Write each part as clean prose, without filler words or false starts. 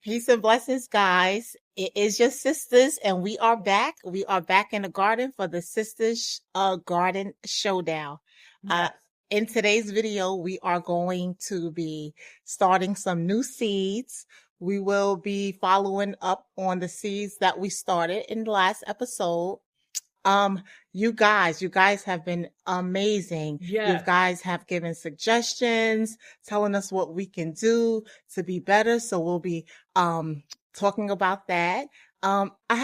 Peace and blessings, guys. It is your sisters, and we are back. We are back in the garden for the Sisters Garden Showdown. Uh, Yes. in today's video, we are going to be starting some new seeds. We will be following up on the seeds that we started in the last episode. Um, you guys have been amazing. You Yes. guys have given suggestions, telling us what we can do to be better. So we'll be talking about that.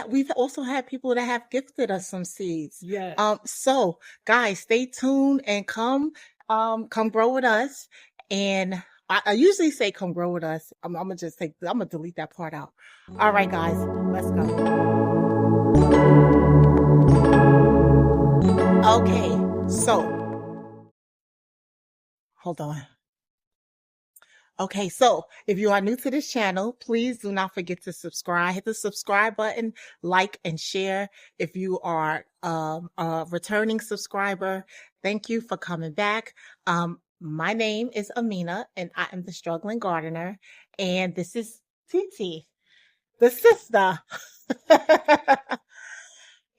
We've also had people that have gifted us some seeds. Yes. So guys, stay tuned and come grow with us. And I usually say come grow with us. I'm gonna just say I'm gonna delete that part out. All right, guys, let's go. Okay, so hold on. Okay, so if you are new to this channel, please do not forget to subscribe. Hit the subscribe button, like and share. If you are a returning subscriber, thank you for coming back. My name is Amina, and I am the struggling gardener, and this is Titi, the sister.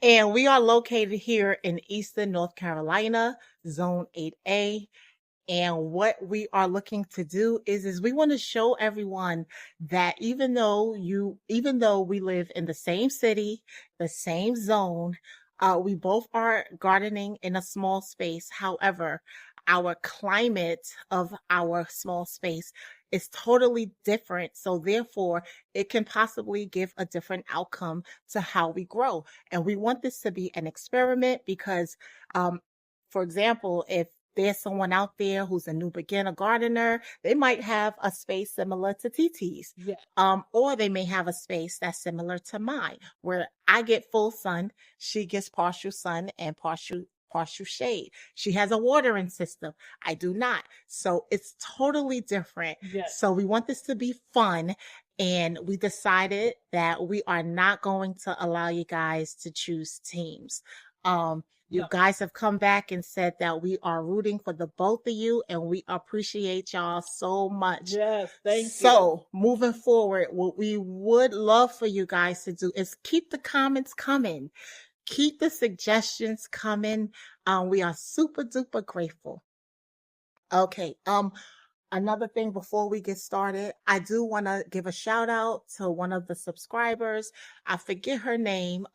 And we are located here in Eastern North Carolina, Zone 8A. And what we are looking to do is we want to show everyone that even though we live in the same city, the same zone, we both are gardening in a small space. However, our climate of our small space is totally different. So therefore, it can possibly give a different outcome to how we grow. And we want this to be an experiment because, for example, if there's someone out there who's a new beginner gardener, they might have a space similar to TT's. Yes. Or they may have a space that's similar to mine, where I get full sun, she gets partial sun and partial shade. She has a watering system. I do not. So it's totally different. Yes. So we want this to be fun. And we decided that we are not going to allow you guys to choose teams. You No. guys have come back and said that we are rooting for the both of you, and we appreciate y'all so much. Yes. Thank you. So moving forward, what we would love for you guys to do is keep the comments coming. Keep the suggestions coming. We are super duper grateful. Okay. Another thing before we get started, I do want to give a shout out to one of the subscribers. I forget her name,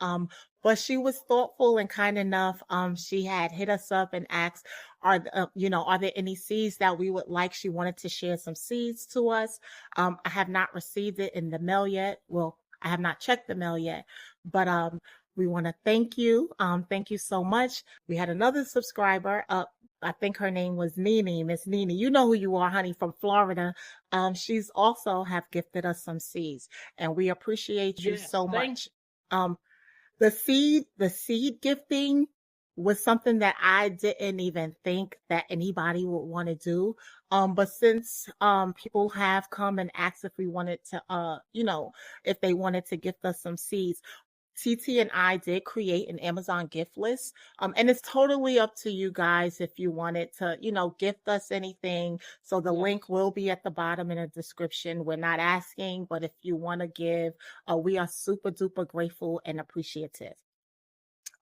but she was thoughtful and kind enough. She had hit us up and asked, are there any seeds that we would like? She wanted to share some seeds to us. I have not received it in the mail yet. Well, I have not checked the mail yet, but we want to thank you. Thank you so much. We had another subscriber, I think her name was Nene, Miss Nene. You know who you are, honey, from Florida. She's also have gifted us some seeds, and we appreciate you so much. The seed gifting was something that I didn't even think that anybody would want to do. But since people have come and asked if we wanted to, if they wanted to gift us some seeds, TT and I did create an Amazon gift list. And it's totally up to you guys if you wanted to, gift us anything. So the link will be at the bottom in the description. We're not asking, but if you want to give, we are super duper grateful and appreciative.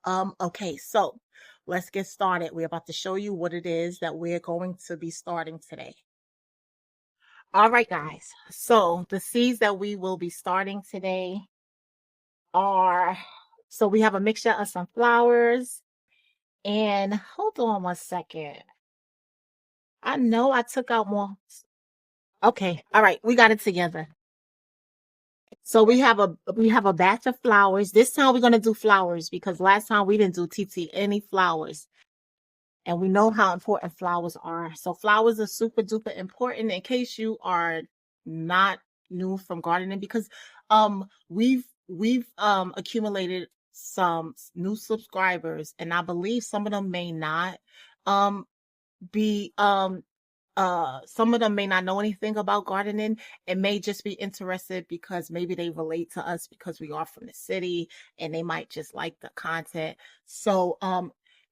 Okay, so let's get started. We're about to show you what it is that we're going to be starting today. All right, guys. So the seeds that we will be starting today so we have a mixture of some flowers, and hold on one second. I know I took out more. Okay. All right. We got it together. So we have a batch of flowers. This time we're going to do flowers because last time we didn't do TT any flowers. And we know how important flowers are. So flowers are super duper important in case you are not new from gardening, because we've accumulated some new subscribers, and I believe some of them may not be some of them may not know anything about gardening and may just be interested because maybe they relate to us because we are from the city and they might just like the content. So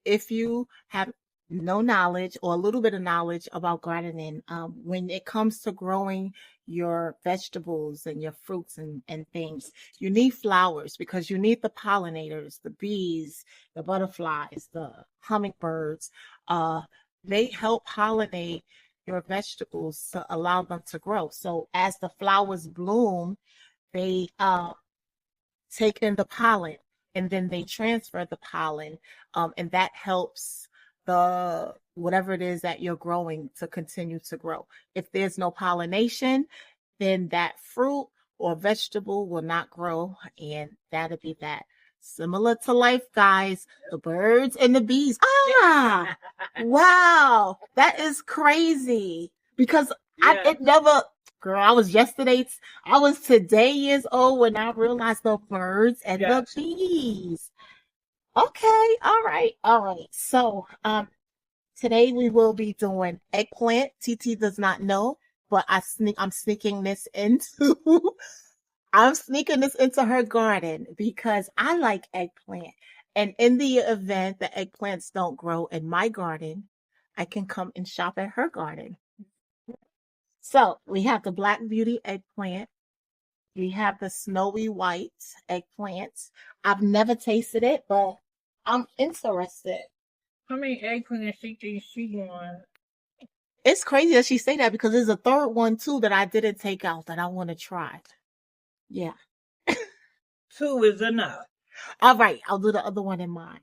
if you have no knowledge or a little bit of knowledge about gardening, when it comes to growing your vegetables and your fruits and things. You need flowers because you need the pollinators, the bees, the butterflies, the hummingbirds. Uh, they help pollinate your vegetables to allow them to grow. So as the flowers bloom, they take in the pollen and then they transfer the pollen, and that helps the whatever it is that you're growing to continue to grow. If there's no pollination, then that fruit or vegetable will not grow, and that'll be that. Similar to life, guys, the birds and the bees. Ah, wow, that is crazy because it never. Girl, I was today years old when I realized the birds and the bees. Okay, all right. So, today we will be doing eggplant. TT does not know, but I'm sneaking this into, I'm sneaking this into her garden because I like eggplant. And in the event the eggplants don't grow in my garden, I can come and shop at her garden. So we have the Black Beauty eggplant. We have the snowy white eggplant. I've never tasted it, but I'm interested. How many eggplants she want? It's crazy that she say that because there's a third one too that I didn't take out that I want to try. Yeah. 2 is enough. All right, I'll do the other one in mine.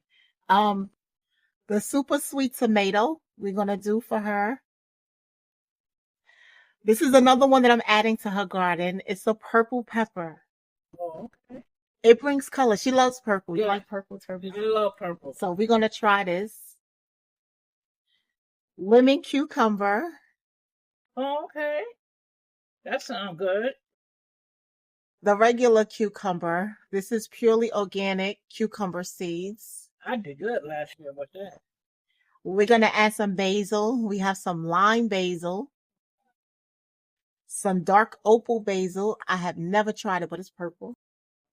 The super sweet tomato we're gonna do for her. This is another one that I'm adding to her garden. It's a purple pepper. Oh, okay. It brings color. She loves purple. Yeah. You like purple turkey? I love purple. So we're gonna try this. Lemon cucumber. Oh, okay. That sounds good. The regular cucumber. This is purely organic cucumber seeds. I did good last year with that. We're gonna add some basil. We have some lime basil. Some dark opal basil. I have never tried it, but it's purple.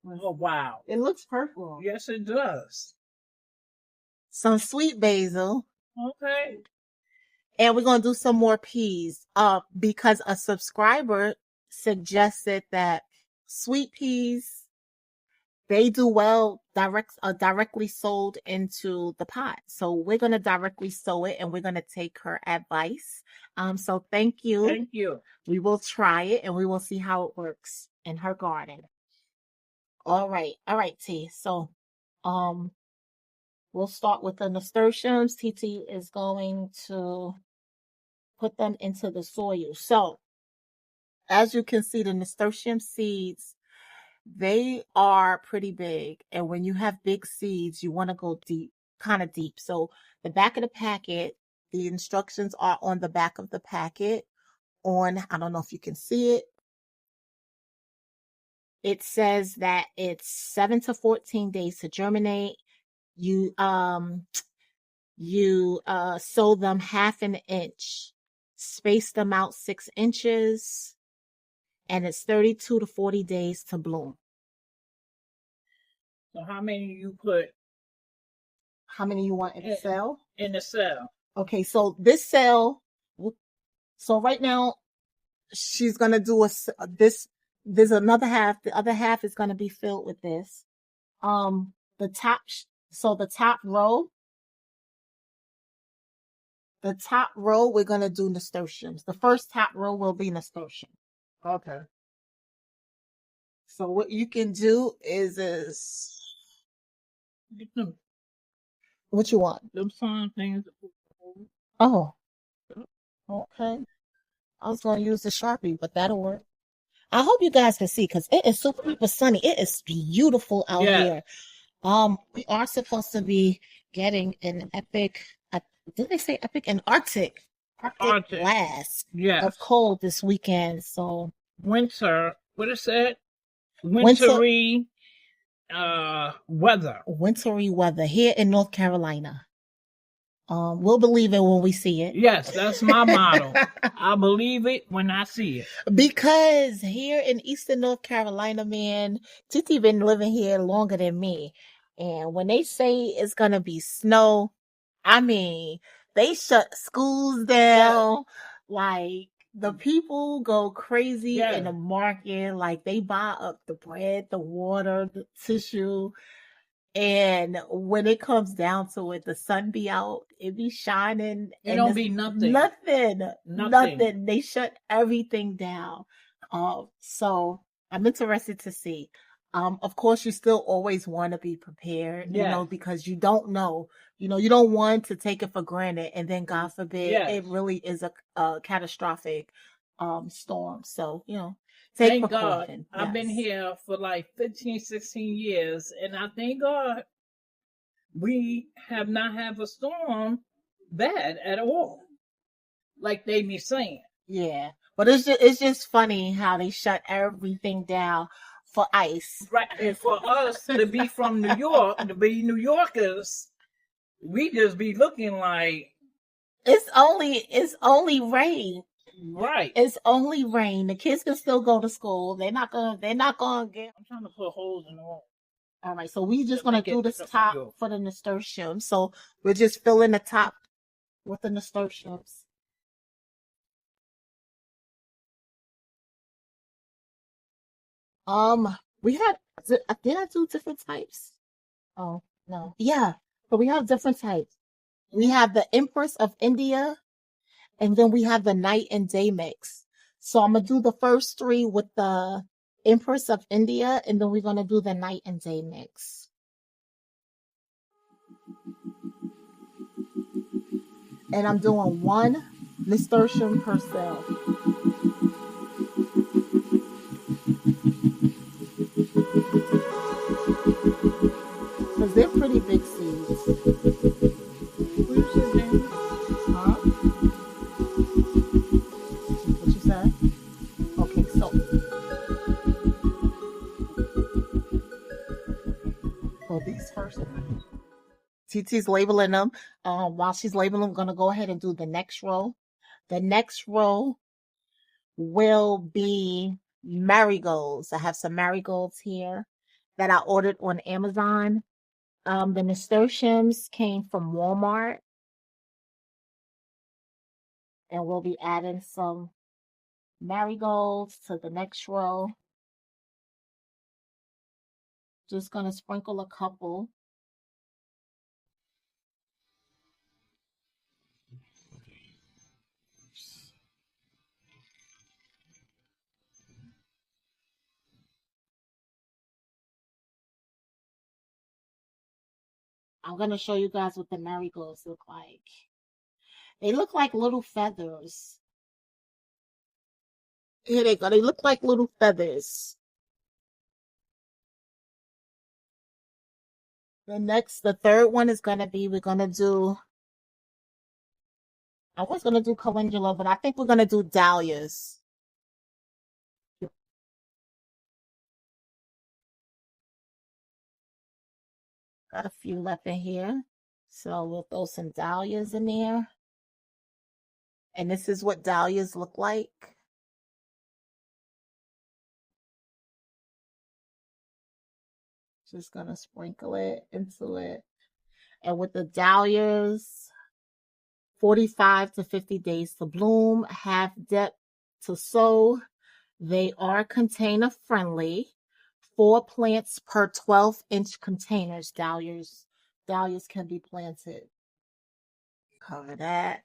Oh, wow. It looks purple. Yes, it does. Some sweet basil. Okay. And we're going to do some more peas. Because a subscriber suggested that sweet peas, they do well directly sold into the pot. So we're going to directly sow it and we're going to take her advice. So thank you. Thank you. We will try it and we will see how it works in her garden. All right, T. So, we'll start with the nasturtiums. TT is going to put them into the soil. So, as you can see, the nasturtium seeds, they are pretty big. And when you have big seeds, you want to go deep, kind of deep. So, the back of the packet, the instructions are on the back of the packet. I don't know if you can see it. It says that it's 7 to 14 days to germinate. You sow them 1/2 inch, space them out 6 inches, and it's 32 to 40 days to bloom. So how many you put? How many you want in the cell? In the cell. Okay, so this cell, so right now she's gonna do this. There's another half. The other half is gonna be filled with this. The top row, we're going to do nasturtiums. The first top row will be nasturtium. Okay. So what you can do is what you want? Them fun things. Oh, okay. I was going to use the Sharpie, but that'll work. I hope you guys can see because it is super sunny. It is beautiful out here. We are supposed to be getting an epic, did they say epic? An Arctic blast of cold this weekend. So winter, what is that? Wintry weather. Wintry weather here in North Carolina. We'll believe it when we see it. Yes, that's my motto. I believe it when I see it. Because here in Eastern North Carolina, man, Titi been living here longer than me. And when they say it's going to be snow, I mean, they shut schools down. Like, The people go crazy in Yeah. the market, like they buy up the bread, the water, the tissue. And when it comes down to it, the sun be out, it be shining, It and don't it's be nothing. nothing, Nothing. nothing. They shut everything down. So I'm interested to see. Of course, you still always want to be prepared, Yes. because you don't know. You don't want to take it for granted, and then God forbid Yes. it really is a catastrophic storm. So, take Thank God. precaution. I've been Yes. here for like 15, 16 years, and I thank God we have not have a storm bad at all, like they be saying. Yeah, but it's just funny how they shut everything down for ice. Right. And for us to be from New York, to be New Yorkers, we just be looking like, It's only rain. right. It's only rain. The kids can still go to school. They're not gonna get. I'm trying to put holes in the wall All right, so we just to gonna make do it this top secure. for the nasturtium. So we're just filling the top with the nasturtiums. We had did I do different types? Oh no, yeah. So we have different types. We have the Empress of India, and then we have the night and day mix. So I'm gonna do the first three with the Empress of India, and then we're gonna do the night and day mix. And I'm doing one nasturtium per cell because they're pretty big seeds. What you said, Jamie? Huh? What you said? Okay, so these first. TT's labeling them. While she's labeling, I'm gonna go ahead and do the next row. The next row will be marigolds. I have some marigolds here that I ordered on Amazon. The nasturtiums came from Walmart, and we'll be adding some marigolds to the next row. Just gonna sprinkle a couple. I'm gonna show you guys what the marigolds look like. They look like little feathers. Here they go. They look like little feathers. The third one is gonna be, I was gonna do calendula, but I think we're gonna do dahlias. Got a few left in here. So we'll throw some dahlias in there. And this is what dahlias look like. Just gonna sprinkle it into it. And with the dahlias, 45 to 50 days to bloom, half depth to sow. They are container friendly. 4 plants per 12-inch containers. Dahlias can be planted. Cover that.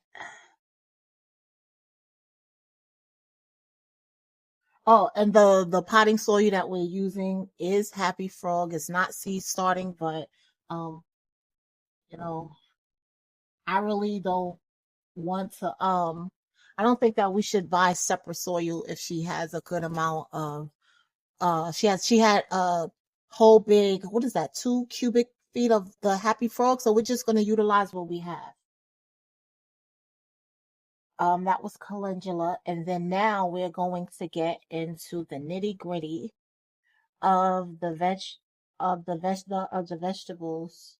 Oh, and the potting soil that we're using is Happy Frog. It's not seed starting, but um, you know, I really don't want to I don't think that we should buy separate soil if she has a good amount of she had a whole big, what is that, 2 cubic feet of the Happy Frog, so we're just gonna utilize what we have. That was calendula, and then now we're going to get into the nitty gritty of the vegetables,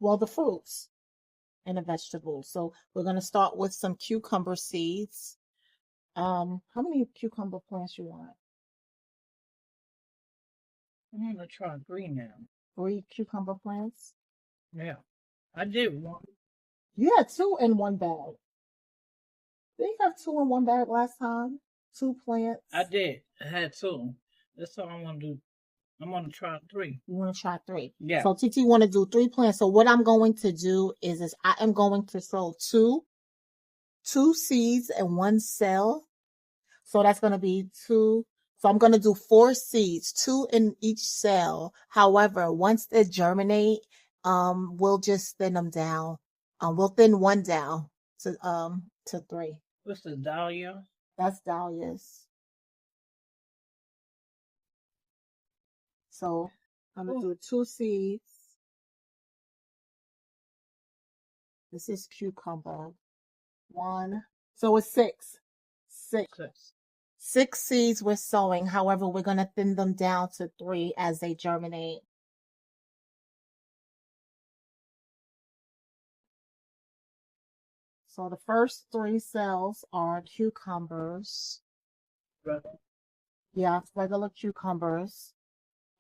well, the fruits and the vegetables. So we're gonna start with some cucumber seeds. How many cucumber plants you want? I'm gonna try green now. 3 cucumber plants. Yeah, I did one. You had two in one bag. Did you have two in one bag last time? Two plants? I did. I had two. That's all I want to do. I'm going to try three. You want to try three? Yeah. So TT want to do three plants. So what I'm going to do is I am going to sow two seeds in one cell. So that's going to be two. So I'm going to do 4 seeds, 2 in each cell. However, once they germinate, we'll just thin them down. We'll thin one down to 3. What's the dahlia? That's dahlias. So I'm going to do 2 seeds. This is cucumber. 1. So it's 6. 6 seeds we're sowing. However, we're going to thin them down to 3 as they germinate. So the first 3 cells are cucumbers. Yeah, regular cucumbers.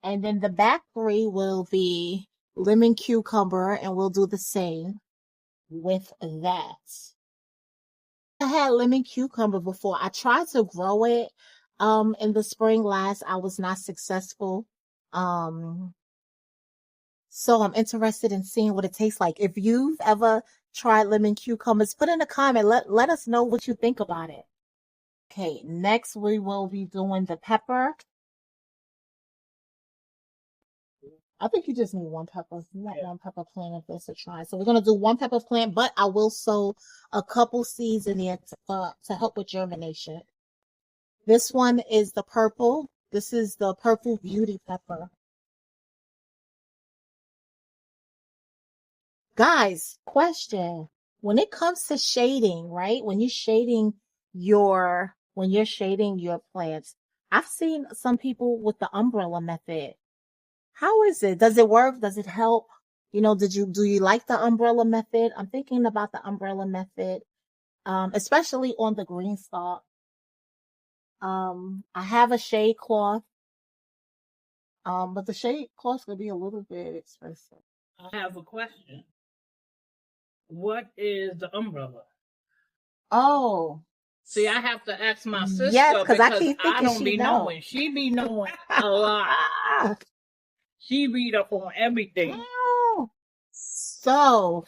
And then the back 3 will be lemon cucumber, and we'll do the same with that. I had lemon cucumber before. I tried to grow it in the spring last. I was not successful. So I'm interested in seeing what it tastes like. If you've ever tried lemon cucumbers, put in a comment. Let us know what you think about it. Okay, next we will be doing the pepper. I think you just need 1 pepper. You want 1 pepper plant of this to try. So we're going to do 1 pepper plant, but I will sow a couple seeds in there to help with germination. This one is the purple. This is the purple beauty pepper. Guys, question. When it comes to shading, right? When you're shading your plants, I've seen some people with the umbrella method. How is it? Does it work? Does it help? You know, do you like the umbrella method? I'm thinking about the umbrella method, especially on the green stalk. I have a shade cloth, but the shade cloth could be a little bit expensive. I have a question. What is the umbrella? Oh. See, I have to ask my sister yes, because I keep thinking I don't be knowing. She be knowing a lot. She read up on everything. Oh. So,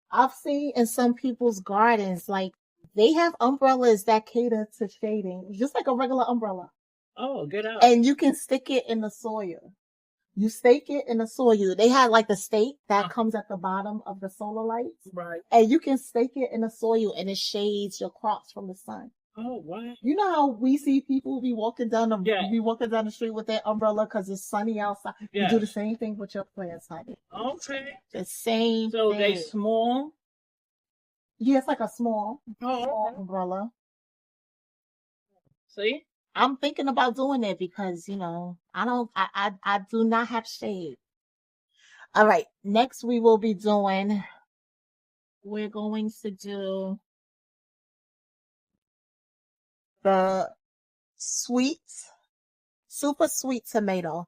I've seen in some people's gardens, like, they have umbrellas that cater to shading, just like a regular umbrella. Oh, get out. And you can stick it in the soil. You stake it in the soil. They had like the stake that comes at the bottom of the solar lights. Right. And you can stake it in the soil and it shades your crops from the sun. Oh, wow. You know how we see people be walking down the street with their umbrella because it's sunny outside. You do the same thing with your plants, honey. Okay. The same so thing. They small? Yeah, it's like a small umbrella. See? I'm thinking about doing it because, you know, I do not have shade. All right. Next we're going to do the super sweet tomato.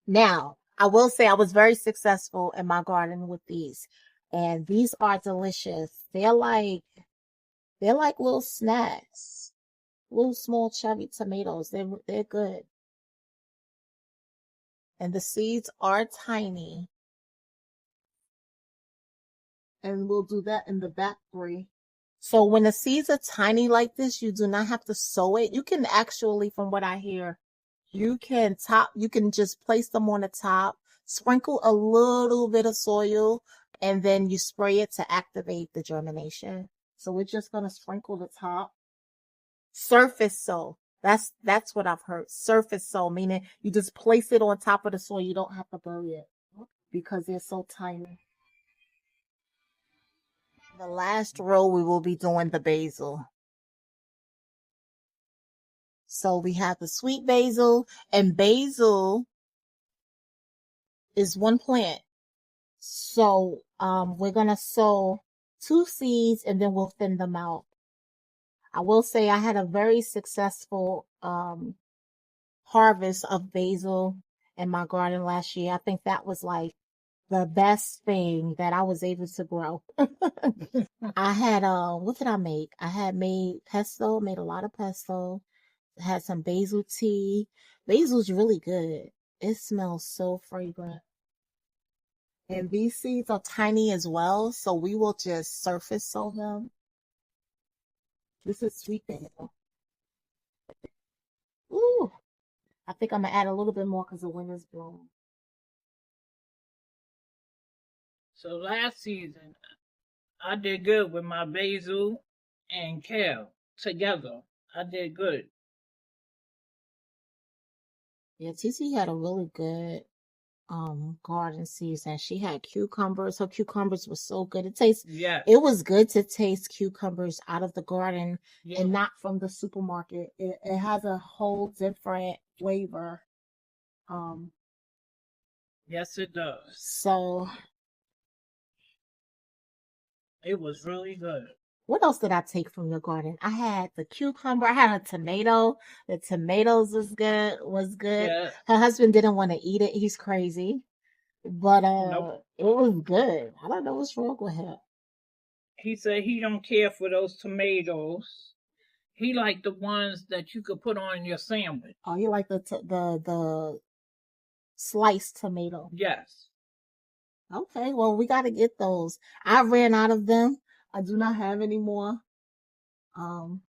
Now, I will say I was very successful in my garden with these, and these are delicious. They're like little snacks, little small cherry tomatoes. They're good. And the seeds are tiny. And we'll do that in the back 3. So when the seeds are tiny like this, you do not have to sow it. You can actually, from what I hear, you can just place them on the top, sprinkle a little bit of soil, and then you spray it to activate the germination. So we're just going to sprinkle the top. Surface sow. That's what I've heard. Surface sow, meaning you just place it on top of the soil. You don't have to bury it because they're so tiny. The last row, we will be doing the basil. So we have the sweet basil, and basil is 1 plant. So we're going to sow 2 seeds and then we'll thin them out. I will say I had a very successful harvest of basil in my garden last year. I think that was like the best thing that I was able to grow. I had what did I make? I had made pesto, made a lot of pesto, had some basil tea. Basil's really good. It smells so fragrant. And these seeds are tiny as well, so we will just surface sow them. This is sweet basil. Ooh, I think I'm gonna add a little bit more because the wind is blowing. So last season, I did good with my basil and kale together. I did good. Yeah, TC had a really good garden season. She had cucumbers. Her cucumbers were so good. Yes. It was good to taste cucumbers out of the garden Yeah. and not from the supermarket. It has a whole different flavor. Um, Yes, it does. so It was really good. what else did I take from your garden? I had the cucumber. I had a tomato. The tomatoes was good. Yeah. Her husband didn't want to eat it. He's crazy. But Nope. it was good. I don't know what's wrong with him. He said he don't care for those tomatoes. He like the ones that you could put on your sandwich. Oh, you like the sliced tomato? Yes. Okay, well we got to get those. I ran out of them. I do not have any more. Um,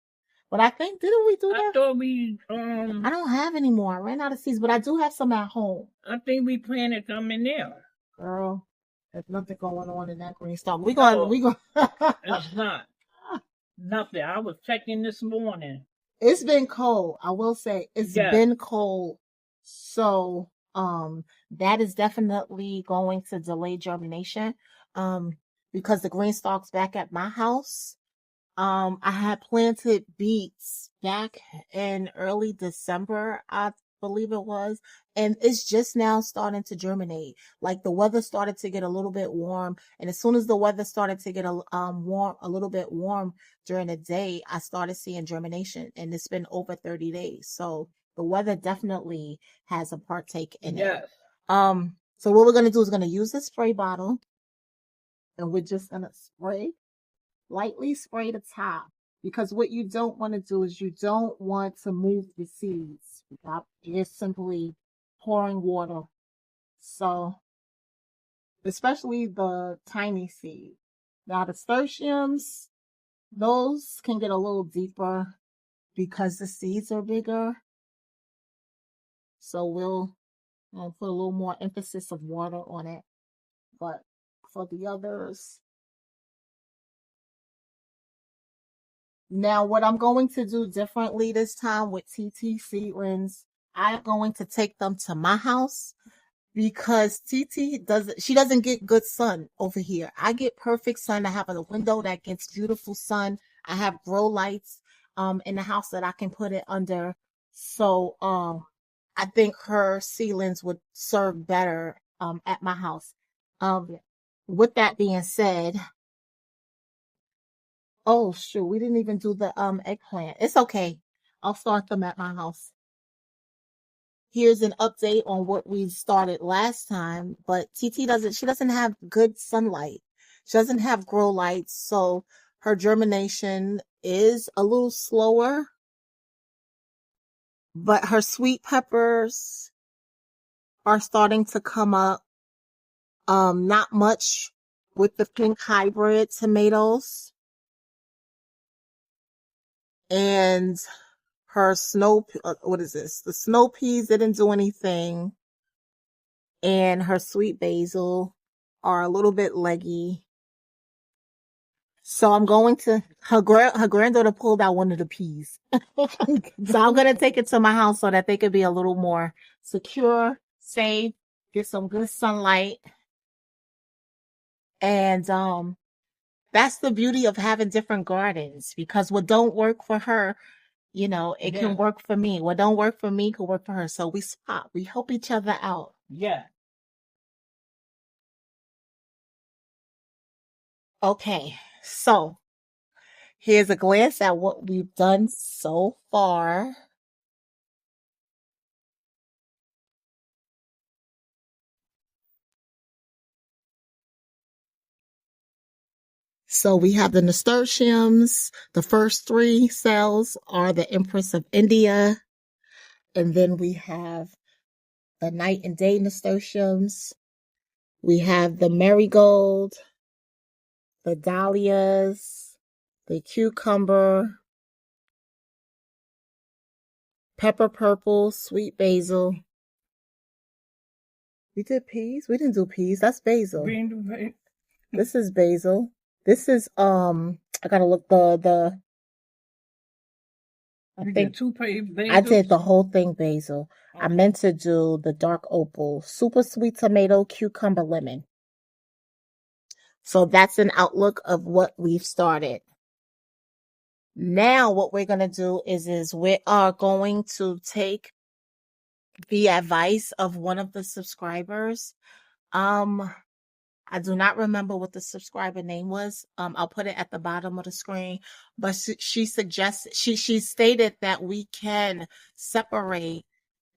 but I think didn't we do I that? thought we I don't have any more. I ran out of seeds, but I do have some at home. I think we planted them in there. Girl, there's nothing going on in that green stalk. No, We going it's not. Nothing. I was checking this morning. It's been cold. I will say it's Yes. been cold. So, that is definitely going to delay germination. Because the green stalks back at my house, I had planted beets back in early December, I believe it was, and it's just now starting to germinate. Like the weather started to get a little bit warm, and as soon as the weather started to get a little bit warm during the day, I started seeing germination, and it's been over 30 days. So the weather definitely has a partake in it. Yes. So what we're gonna do is gonna use the spray bottle, and we're just gonna lightly spray the top, because what you don't want to do is you don't want to move the seeds without just simply pouring water. So, especially the tiny seed. Now the nasturtiums, those can get a little deeper because the seeds are bigger. So we'll put a little more emphasis of water on it. But for the others, now, what I'm going to do differently this time with TT seedlings, I'm going to take them to my house because she doesn't get good sun over here. I get perfect sun. I have a window that gets beautiful sun. I have grow lights in the house that I can put it under. So I think her seedlings would serve better at my house. With that being said, oh shoot, we didn't even do the eggplant. It's okay. I'll start them at my house. Here's an update on what we started last time, but she doesn't have good sunlight. She doesn't have grow lights, so her germination is a little slower. But her sweet peppers are starting to come up. Not much with the pink hybrid tomatoes. And her what is this? The snow peas didn't do anything. And her sweet basil are a little bit leggy. So I'm going to, her granddaughter pulled out one of the peas. So I'm going to take it to my house so that they could be a little more secure, safe, get some good sunlight. And, that's the beauty of having different gardens, because what don't work for her, it can work for me. What don't work for me can work for her. So we swap. We help each other out. Yeah. Okay. So here's a glance at what we've done so far. So we have the nasturtiums. The first three cells are the Empress of India. And then we have the night and day nasturtiums. We have the marigold, the dahlias, the cucumber, pepper purple, sweet basil. We did peas? We didn't do peas. That's basil. This is basil. This is I gotta look the I think I did the whole thing basil. Okay. I meant to do the dark opal, super sweet tomato, cucumber, lemon. So that's an outlook of what we've started. Now what we're going to do is we are going to take the advice of one of the subscribers. I do not remember what the subscriber name was. I'll put it at the bottom of the screen, but she suggested, she stated that we can separate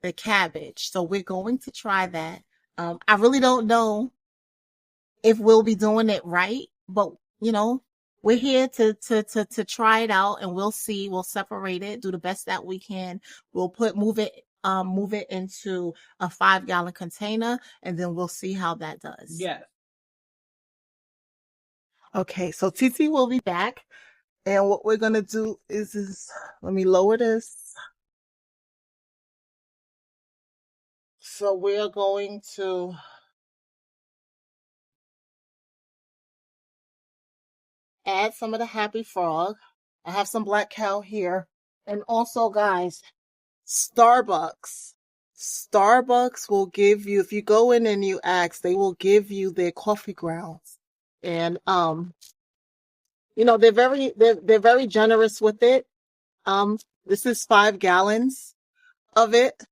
the cabbage. So we're going to try that. I really don't know if we'll be doing it right, but you know, we're here to try it out, and we'll see. We'll separate it, do the best that we can. We'll move it into a 5-gallon container, and then we'll see how that does. Yeah. Okay, so TT will be back, and what we're gonna do is let me lower this. So we're going to add some of the Happy Frog. I have some black cow here, and also, guys, Starbucks will give you, if you go in and you ask, they will give you their coffee grounds. And you know, they're very generous with it. This is 5 gallons of it.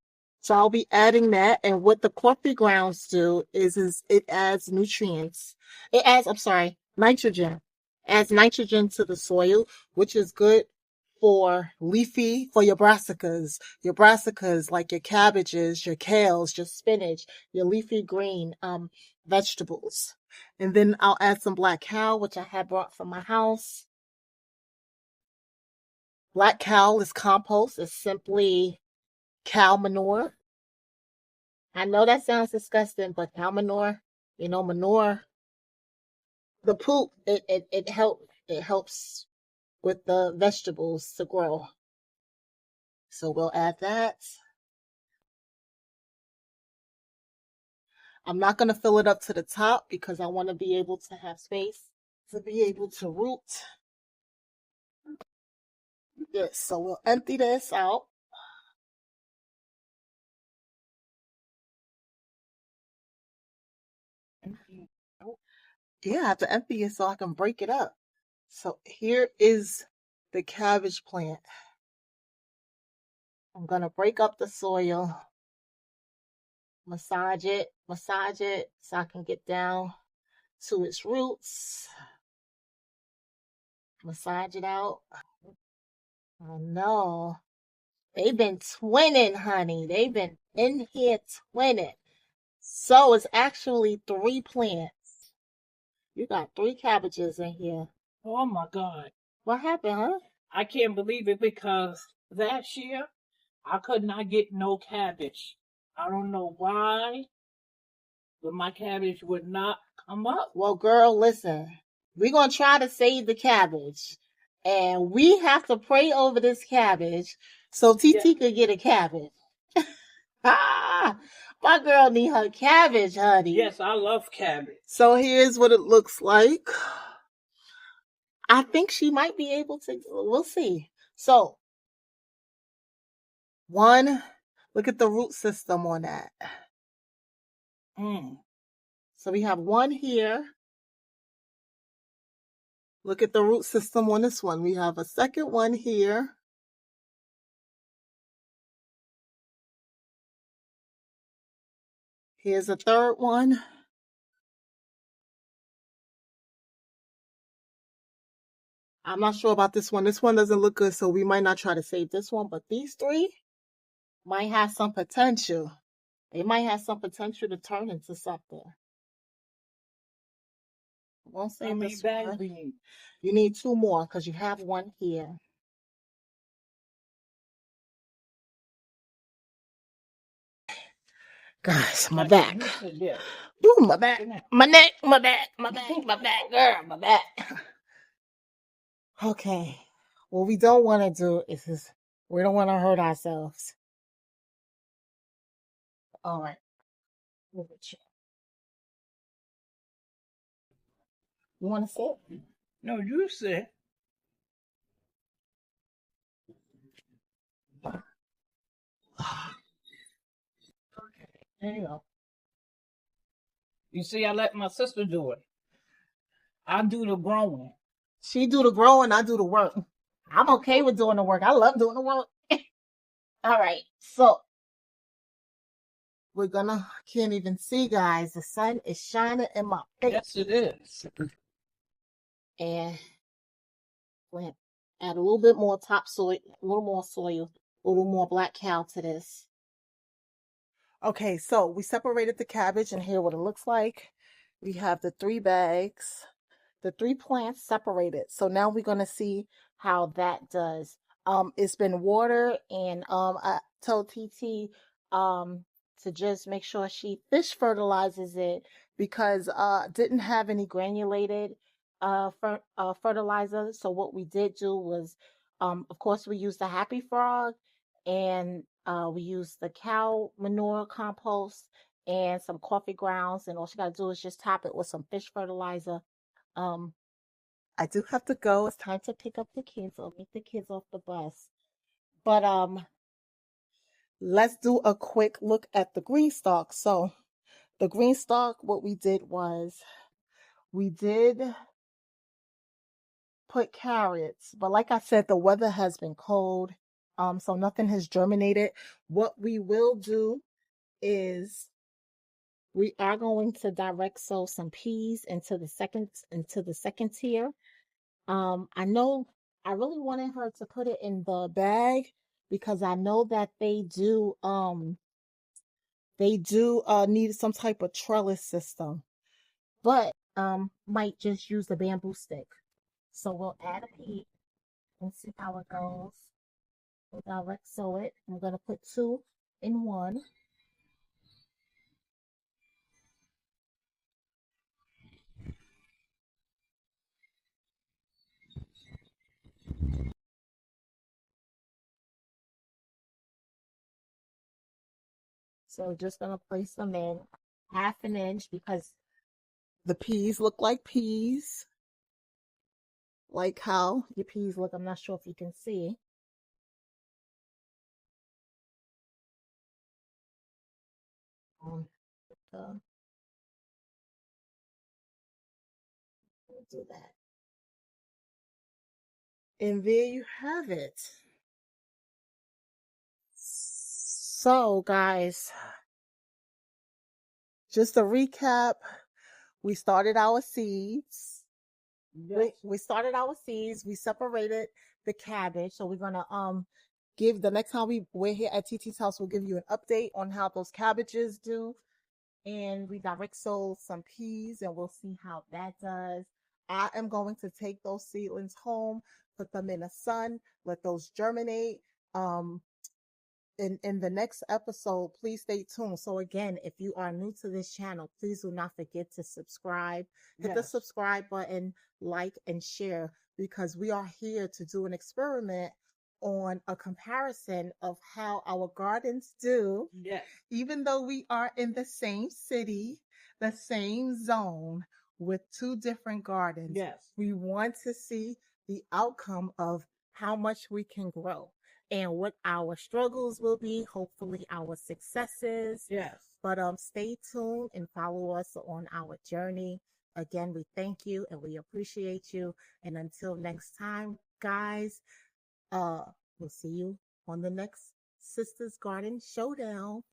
So I'll be adding that, and what the coffee grounds do is it adds nutrients. It adds, I'm sorry, nitrogen. Adds nitrogen to the soil, which is good for your brassicas like your cabbages, your kales, your spinach, your leafy green vegetables. And then I'll add some black cow, which I had brought from my house. Black cow is compost. It's simply cow manure. I know that sounds disgusting, but cow manure, manure, the poop, it helps with the vegetables to grow. So we'll add that. I'm not going to fill it up to the top because I want to be able to have space to be able to root this. So we'll empty this out. Yeah, I have to empty it so I can break it up. So here is the cabbage plant. I'm going to break up the soil, massage it so I can get down to its roots. Massage it out. Oh no. They've been twinning, honey. They've been in here twinning. So it's actually 3 plants. You got 3 cabbages in here. Oh my God. What happened, huh? I can't believe it because last year I could not get no cabbage. I don't know why, but my cabbage would not come up. Well, girl, listen. We're going to try to save the cabbage. And we have to pray over this cabbage so TT could get a cabbage. My girl need her cabbage, honey. Yes, I love cabbage. So here's what it looks like. I think she might be able to. We'll see. So, look at the root system on that. So we have 1 here. Look at the root system on this one. We have a second one here. Here's a third one. I'm not sure about this one. This one doesn't look good, so we might not try to save this one. But these 3 might have some potential. They might have some potential to turn into something. Won't How save many this bags one. we need? You need 2 more because you have one here. Guys, my Now, back. you sit there. Ooh, my back. Sit down. My neck, my back, my back, my back, girl, my back. Okay. What we don't want to do is we don't want to hurt ourselves. All right. Move it, chair. You want to sit? No, you sit. There you go. You see, I let my sister do it. I do the growing. She do the growing, I do the work. I'm okay with doing the work. I love doing the work. All right. So we're gonna can't even see, guys. The sun is shining in my face. Yes, it is. And we'll add a little bit more topsoil, a little more soil, a little more black cow to this. Okay, so we separated the cabbage, and here what it looks like. We have the 3 bags, the 3 plants separated. So now we're gonna see how that does. It's been watered, and I told TT to just make sure she fish fertilizes it because didn't have any granulated fertilizer. So what we did do was of course we used the Happy Frog, and we used the cow manure compost and some coffee grounds, and all she got to do is just top it with some fish fertilizer. um I do have to go. It's time to pick up the kids or meet the kids off the bus. But let's do a quick look at the green stalk. So the green stalk, what we did was we did put carrots, but like I said, the weather has been cold. So nothing has germinated. What we will do is we are going to direct sow some peas into the second tier. I know I really wanted her to put it in the bag because I know that they do need some type of trellis system, but might just use the bamboo stick. So we'll add a pea and see how it goes. We'll direct sow it. I'm gonna put 2 in one. So just gonna place them in 1/2 inch because the peas look like peas, like how your peas look. I'm not sure if you can see. Um, we'll do that. And there you have it. So, guys, just a recap. We started our seeds. Yes. We started our seeds. We separated the cabbage. So we're gonna give the next time we're here at TT's house, we'll give you an update on how those cabbages do. And we direct sow some peas, and we'll see how that does. I am going to take those seedlings home, put them in the sun, let those germinate. Um, in the next episode, please stay tuned. So again, if you are new to this channel, please do not forget to subscribe. Hit the Yes. subscribe button, like and share, because we are here to do an experiment on a comparison of how our gardens do, Yes. even though we are in the same city, the same zone with 2 different gardens. Yes. We want to see the outcome of how much we can grow and what our struggles will be, hopefully our successes. Yes. But stay tuned and follow us on our journey. Again, we thank you and we appreciate you. And until next time, guys, we'll see you on the next Sisters Garden Showdown.